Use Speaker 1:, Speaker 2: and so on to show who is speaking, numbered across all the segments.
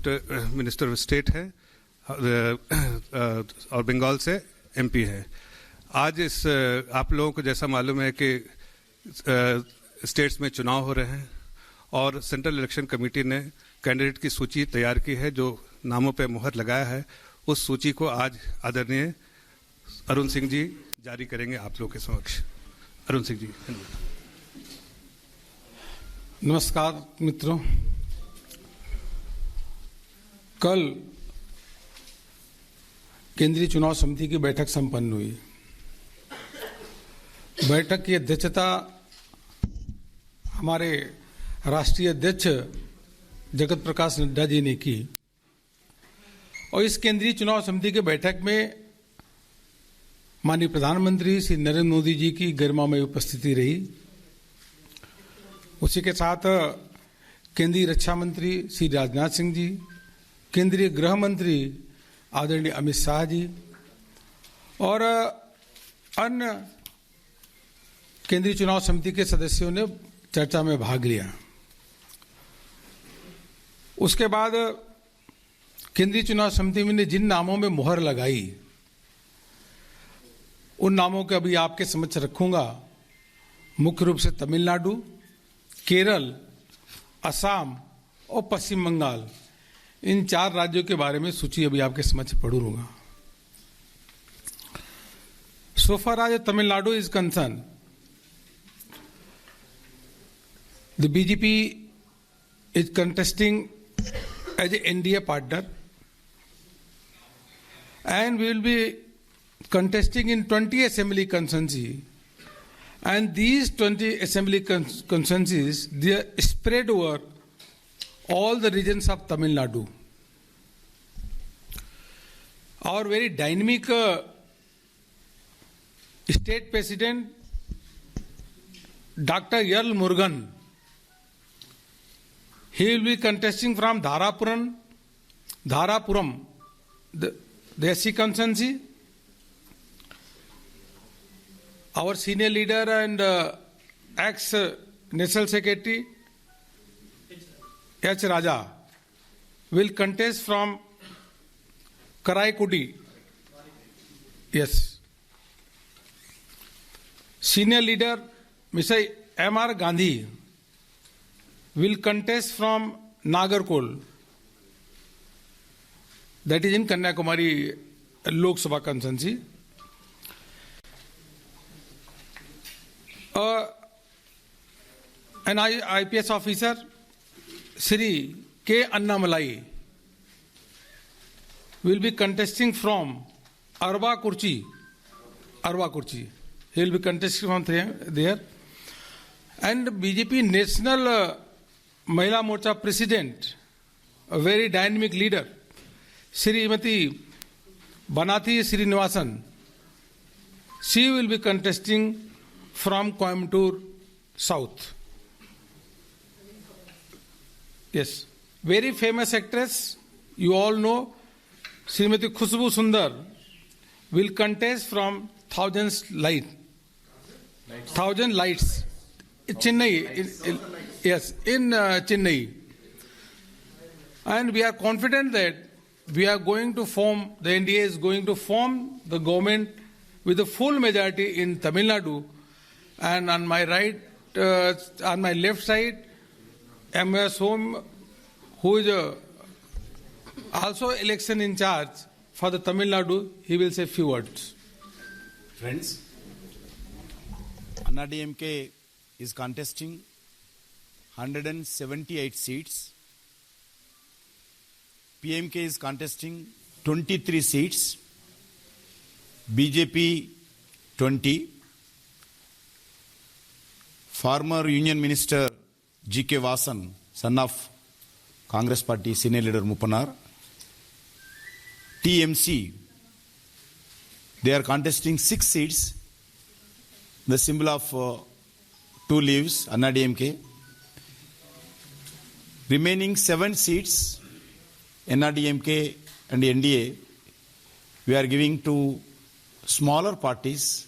Speaker 1: Minister of state है और बंगाल से एमपी है। आज इस आप लोगों को जैसा मालूम है कि स्टेट्स में चुनाव हो रहे हैं और सेंट्रल इलेक्शन कमेटी ने कैंडिडेट की सूची तैयार की है जो नामों पे मुहर लगाया है। उस सूची को आज आदरणीय अरुण सिंह जी जारी करेंगे आप लोगों के समक्ष। अरुण सिंह जी।
Speaker 2: नमस्कार मित्रों, कल केंद्रीय चुनाव समिति की बैठक संपन्न हुई। बैठक की अध्यक्षता हमारे राष्ट्रीय अध्यक्ष जगत प्रकाश नड्डा जी ने की और इस केंद्रीय चुनाव समिति के बैठक में माननीय प्रधानमंत्री श्री नरेंद्र मोदी जी की गरिमामय उपस्थिति रही। उसी के साथ केंद्रीय रक्षा मंत्री श्री राजनाथ सिंह जी, केंद्रीय गृह मंत्री आदरणीय अमित शाह जी और अन्य केंद्रीय चुनाव समिति के सदस्यों ने चर्चा में भाग लिया। उसके बाद केंद्रीय चुनाव समिति ने जिन नामों में मुहर लगाई उन नामों के अभी आपके समक्ष रखूंगा। मुख्य रूप से तमिलनाडु, केरल, असम और पश्चिम बंगाल, इन 4 राज्यों के बारे में सूची अभी आपके समक्ष पढ़ूंगा। So far as Tamil Nadu is concerned, the BJP is contesting as a NDA partner and we will be contesting in 20 assembly constituencies, and these 20 assembly constituencies they are spread over all the regions of Tamil Nadu. Our very dynamic state president Dr. L. Murugan, he will be contesting from Dharapuram, the SC constituency. Our senior leader and ex-National Secretary H. Raja will contest from Karaikudi. Yes. Senior leader Mr. M.R. Gandhi will contest from Nagarkol. That is in Kanyakumari Lok Sabha constituency. An IPS officer, Sri K. Annamalai, will be contesting from Arva Kurchi. He will be contesting from there. And BJP National Mahila Morcha President, a very dynamic leader, Srimati Banathi Srinivasan, she will be contesting from Coimbatore South. Yes, very famous actress, you all know, Srimati Khushbu Sundar will contest from Thousand Lights. Chennai, yes, in Chennai. And we are confident that we are going to form, the NDA is going to form the government with a full majority in Tamil Nadu. And on my right, on my left side, M.S. Home, who is also election in charge for the Tamil Nadu, he will say few words.
Speaker 3: Friends, Anna DMK is contesting 178 seats. PMK is contesting 23 seats. BJP 20. Former Union Minister G.K. Vasan, son of Congress Party Senior Leader Mupanar. TMC, they are contesting 6 seats. The symbol of 2 leaves, Anna DMK. Remaining 7 seats, Anna DMK and NDA, we are giving to smaller parties.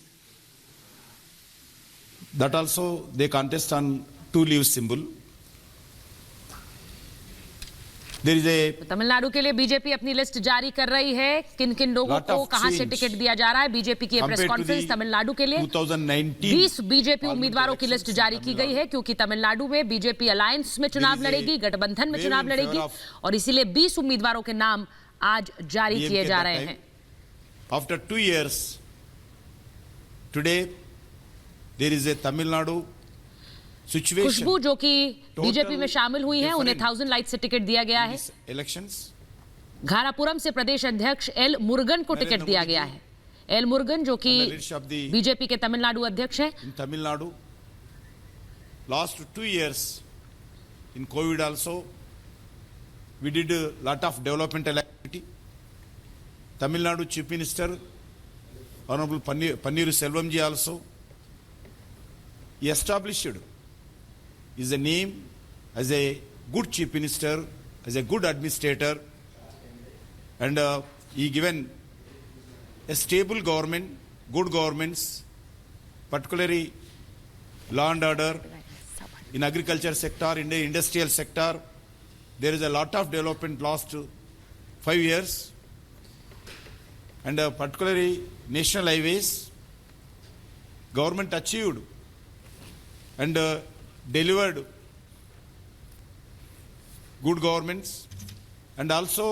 Speaker 3: That also they contest on 2 leaves symbol. there is a
Speaker 4: Tamil Nadu के लिए BJP अपनी list जारी कर रही है। किन किन लोगों
Speaker 3: Lot
Speaker 4: को
Speaker 3: of
Speaker 4: कहां से
Speaker 3: change
Speaker 4: टिकट दिया जा रहा है। बीजेपी की press
Speaker 3: compared to
Speaker 4: conference
Speaker 3: the
Speaker 4: Tamil Nadu के लिए
Speaker 3: 2019
Speaker 4: 20 बीजेपी
Speaker 3: parliament
Speaker 4: उम्मीदवारों की लिस्ट
Speaker 3: elections in
Speaker 4: जारी की
Speaker 3: Tamil
Speaker 4: गई है, क्योंकि तमिलनाडु में बीजेपी अलायंस में चुनाव
Speaker 3: is a
Speaker 4: लड़ेगी, गठबंधन में
Speaker 3: wave
Speaker 4: चुनाव
Speaker 3: in favor
Speaker 4: लड़ेगी,
Speaker 3: of
Speaker 4: और इसीलिए 20 उम्मीदवारों के नाम आज जारी
Speaker 3: DMK
Speaker 4: किए जा
Speaker 3: that
Speaker 4: रहे
Speaker 3: time.
Speaker 4: हैं।
Speaker 3: After 2 years, today there is a Tamil Nadu situation.
Speaker 4: खुशबू जो कि
Speaker 3: Total
Speaker 4: बीजेपी में शामिल हुई हैं, उन्हें
Speaker 3: different
Speaker 4: 1000 लाइट से टिकट दिया गया है।
Speaker 3: These elections.
Speaker 4: घारापुरम से प्रदेश अध्यक्ष एल मुरुगन को टिकट
Speaker 3: नरेंद्र
Speaker 4: दिया
Speaker 3: मोदी
Speaker 4: गया
Speaker 3: जी।
Speaker 4: है। एल मुरुगन जो कि
Speaker 3: And the leadership of the-
Speaker 4: BJP के तमिलनाडु अध्यक्ष हैं।
Speaker 3: In Tamil Nadu, last 2 years in COVID also, we did a lot of developmental activity. Tamil Nadu Chief Minister, Honorable Panneer Selvam also, he established his name as a good Chief Minister, as a good administrator, and he given a stable government, good governments, particularly law and order in agriculture sector, in the industrial sector. There is a lot of development last 5 years, and particularly national highways, government achieved and delivered good governments, and also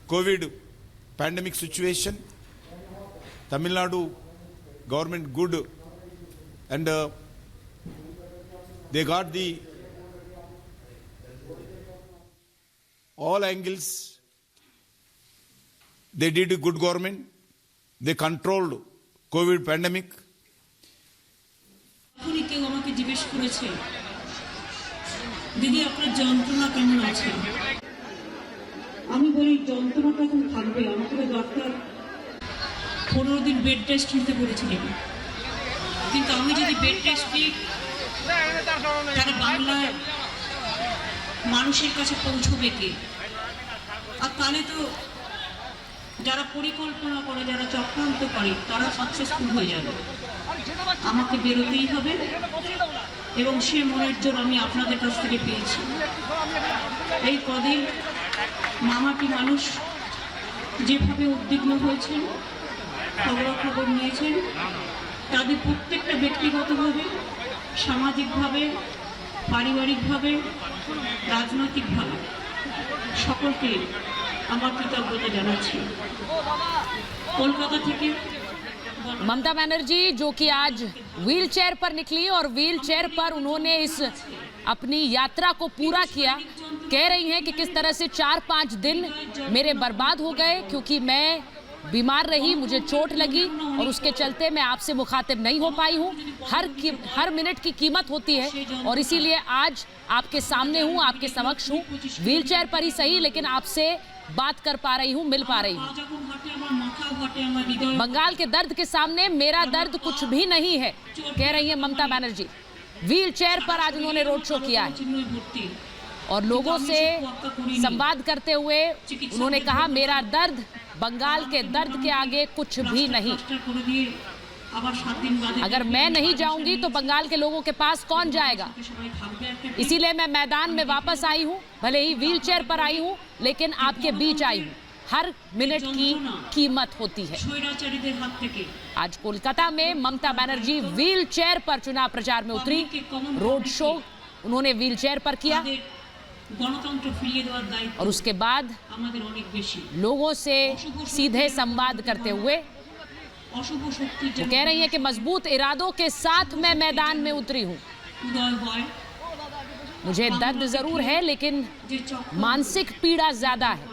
Speaker 3: COVID pandemic situation, Tamil Nadu government good, and they got the all angles. They did a good government. They controlled COVID pandemic.
Speaker 5: এখনই কেউ আমাকে জিজ্ঞেস করেছে, দিদি আপনার যন্ত্রণা কেমন আছে? আমি বলি যন্ত্রণাটা এখন থাকবে, আমাকে তো ডক্টর 15 দিন বেড রেস্ট নিতে বলেছিলেন, কিন্তু আমি যদি বেড রেস্ট নিই তাহলে বাংলায় মানুষের কাছে পৌঁছবে কে? আর তাহলে তো যারা পরিকল্পনা করে, যারা চক্রান্ত করে, তারা সাকসেসফুল হয়ে যাবে। আমাকে বেরোতেই হবে, এবং সে মনের জোর আমি আপনাদের কাছ থেকে পেয়েছি। এই কদিন মামাটি মানুষ যেভাবে উদ্বিগ্ন হয়েছেন, খবরাখবর নিয়েছেন, তাদের প্রত্যেকটা ব্যক্তিগতভাবে, সামাজিকভাবে, পারিবারিকভাবে, রাজনৈতিকভাবে সকলকে আমার কৃতজ্ঞতা জানাচ্ছি। কলকাতা থেকে
Speaker 4: ममता बनर्जी जो कि आज व्हील चेयर पर निकली और व्हील चेयर पर उन्होंने इस अपनी यात्रा को पूरा किया, कह रही हैं कि किस तरह से 4-5 दिन मेरे बर्बाद हो गए, क्योंकि मैं बीमार रही, मुझे चोट लगी और उसके चलते मैं आपसे मुखातिब नहीं हो पाई हूँ। हर मिनट की कीमत होती है और इसीलिए आज आपके सामने हूँ, आपके समक्ष हूँ, व्हील चेयर पर ही सही, लेकिन आपसे बात कर पा रही हूँ, मिल पा रही हूँ। बंगाल के दर्द के सामने मेरा दर्द कुछ भी नहीं है, कह रही है ममता बनर्जी। व्हील चेयर पर आज उन्होंने रोड शो किया है और लोगों से संवाद करते हुए उन्होंने कहा, मेरा दर्द बंगाल के दर्द के आगे कुछ भी नहीं। अगर मैं नहीं जाऊंगी तो बंगाल के लोगों के पास कौन जाएगा? इसीलिए मैं मैदान में वापस आई हूं, भले ही व्हील चेयर पर आई हूं, लेकिन आपके बीच आई हूं। हर मिनट की कीमत होती है। आज कोलकाता में ममता बनर्जी व्हील चेयर पर चुनाव प्रचार में उतरी, रोड शो उन्होंने व्हील चेयर पर किया और उसके बाद लोगों से सीधे संवाद करते हुए वो कह रही है कि मजबूत इरादों के साथ मैं मैदान में उतरी हूं। मुझे दर्द जरूर है, लेकिन मानसिक पीड़ा ज्यादा है।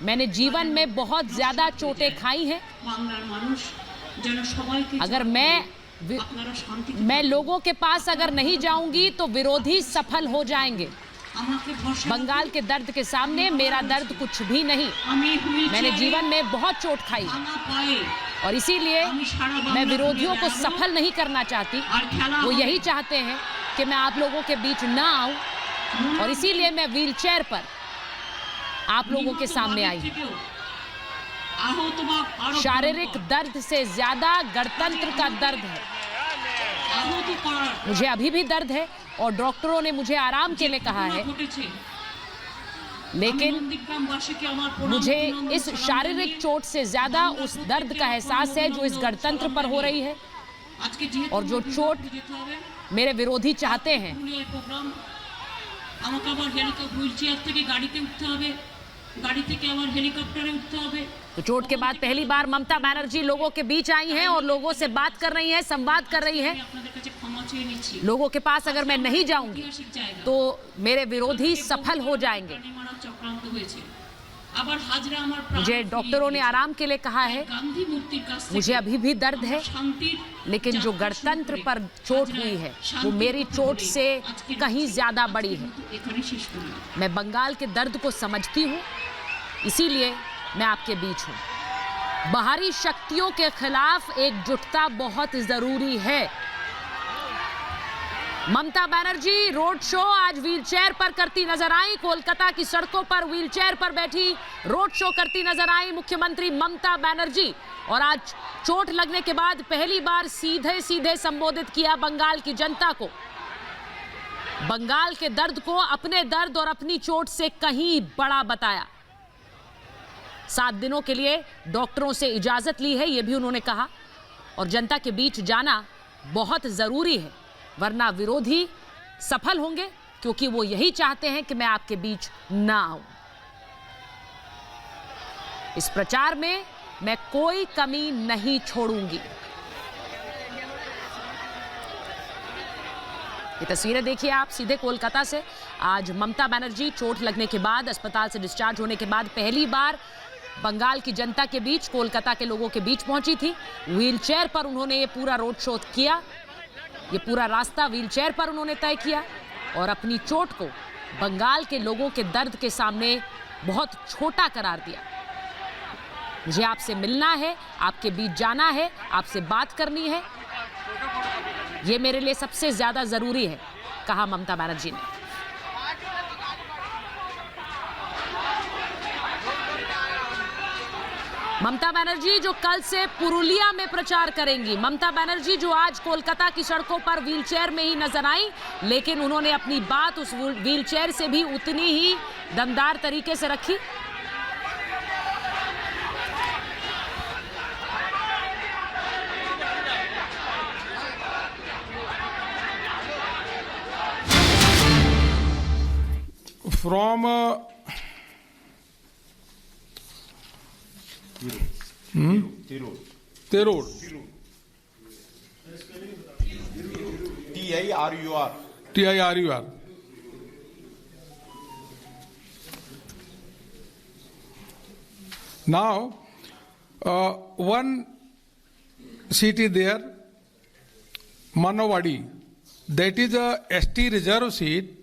Speaker 4: मैंने जीवन में बहुत ज्यादा चोटें खाई हैं। अगर मैं लोगों के पास अगर नहीं जाऊंगी तो विरोधी सफल हो जाएंगे। बंगाल के दर्द के सामने मेरा दर्द कुछ भी नहीं। मैंने जीवन में बहुत चोट खाई और इसीलिए मैं विरोधियों को सफल नहीं करना चाहती। वो यही चाहते हैं कि मैं आप लोगों के बीच ना आऊं और इसीलिए मैं व्हील चेयर पर आप लोगों के सामने आई। शारीरिक दर्द से ज्यादा गणतंत्र का दर्द है। मुझे अभी भी दर्द है और डॉक्टरों ने मुझे आराम के लिए कहा है लेकिन मुझे इस शारीरिक चोट से ज्यादा उस दर्द का एहसास है जो इस गणतंत्र पर हो रही है और जो चोट मेरे विरोधी चाहते हैं। तो चोट के बाद पहली बार ममता बनर्जी लोगों के बीच आई हैं और लोगों से बात कर रही हैं, संवाद कर रही हैं। लोगों के पास अगर मैं नहीं जाऊंगी तो मेरे विरोधी सफल हो जाएंगे। मुझे डॉक्टरों ने आराम के लिए कहा है, मुझे अभी भी दर्द है, लेकिन जो गणतंत्र पर चोट हुई है वो मेरी चोट से कहीं ज्यादा बड़ी है। मैं बंगाल के दर्द को समझती हूँ, इसीलिए मैं आपके बीच हूँ। बाहरी शक्तियों के खिलाफ एकजुटता बहुत जरूरी है। ममता बनर्जी रोड शो आज व्हीलचेयर पर करती नजर आई। कोलकाता की सड़कों पर व्हीलचेयर पर बैठी रोड शो करती नजर आई मुख्यमंत्री ममता बनर्जी। और आज चोट लगने के बाद पहली बार सीधे सीधे संबोधित किया बंगाल की जनता को। बंगाल के दर्द को अपने दर्द और अपनी चोट से कहीं बड़ा बताया। 7 दिनों के लिए डॉक्टरों से इजाजत ली है, यह भी उन्होंने कहा। और जनता के बीच जाना बहुत जरूरी है, वरना विरोधी सफल होंगे, क्योंकि वो यही चाहते हैं कि मैं आपके बीच ना आऊं। इस प्रचार में मैं कोई कमी नहीं छोड़ूंगी। ये तस्वीरें देखिए आप सीधे कोलकाता से। आज ममता बनर्जी चोट लगने के बाद, अस्पताल से डिस्चार्ज होने के बाद पहली बार बंगाल की जनता के बीच, कोलकाता के लोगों के बीच पहुंची थी। व्हीलचेयर पर उन्होंने ये पूरा रोड शो किया, ये पूरा रास्ता व्हीलचेयर पर उन्होंने तय किया और अपनी चोट को बंगाल के लोगों के दर्द के सामने बहुत छोटा करार दिया। मुझे आपसे मिलना है, आपके बीच जाना है, आपसे बात करनी है, ये मेरे लिए सबसे ज्यादा जरूरी है, कहा ममता बनर्जी ने। ममता बनर्जी जो कल से पुरुलिया में प्रचार करेंगी, ममता बनर्जी जो आज कोलकाता की सड़कों पर व्हीलचेयर में ही नजर आई, लेकिन उन्होंने अपनी बात उस व्हीलचेयर से भी उतनी ही दमदार तरीके से रखी।
Speaker 2: From Tirur.
Speaker 3: TIRUR.
Speaker 2: TIRUR. Now, one seat is there, Manawadi. That is a ST reserve seat.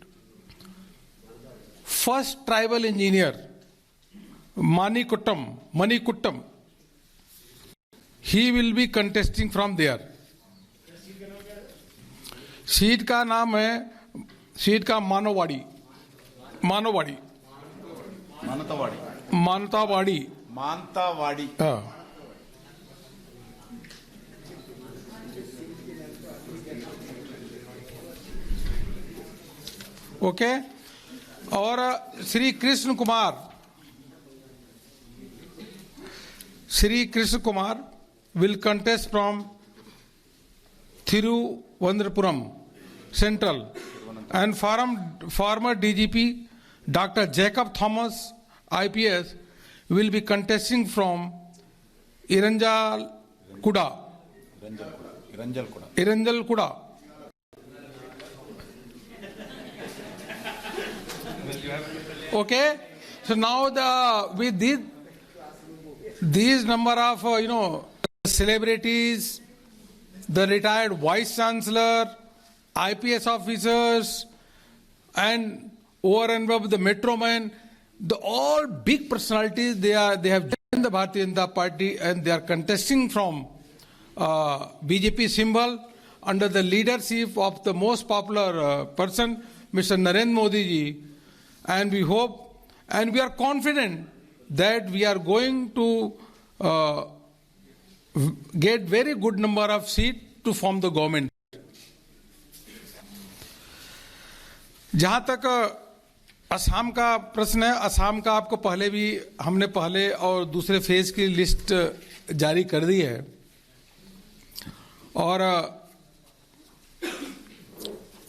Speaker 2: First tribal engineer, Manikuttam. He will be contesting from there. Seat का नाम है, सीट का मानववाड़ी। हाँ। ओके। और Shri Krishna Kumar will contest from Thiruvananthapuram Central, and former DGP Dr. Jacob Thomas IPS will be contesting from Iranjalkuda. Okay, so now with these number of celebrities, the retired vice chancellor, IPS officers, and over and above the metro man, all big personalities, they have joined the Bharatiya Janata Party and they are contesting from BJP symbol under the leadership of the most popular person, Mr. Narendra Modi ji. And we hope and we are confident that we are going to get very good number of seats to form the government. जहां तक असम का प्रश्न है। असम का आपको हमने पहले और दूसरे फेज की लिस्ट जारी कर दी है और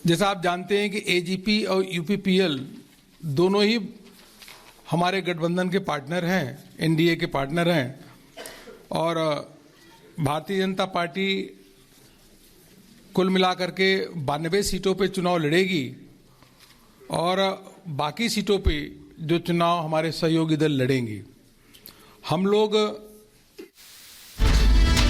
Speaker 2: जैसा आप जानते हैं कि एजीपी और यूपीपीएल दोनों ही हमारे गठबंधन के पार्टनर हैं, एनडीए के पार्टनर हैं और भारतीय जनता पार्टी कुल मिलाकर के 92 सीटों पे चुनाव लड़ेगी और बाकी सीटों पे जो चुनाव हमारे सहयोगी दल लड़ेंगे। हम लोग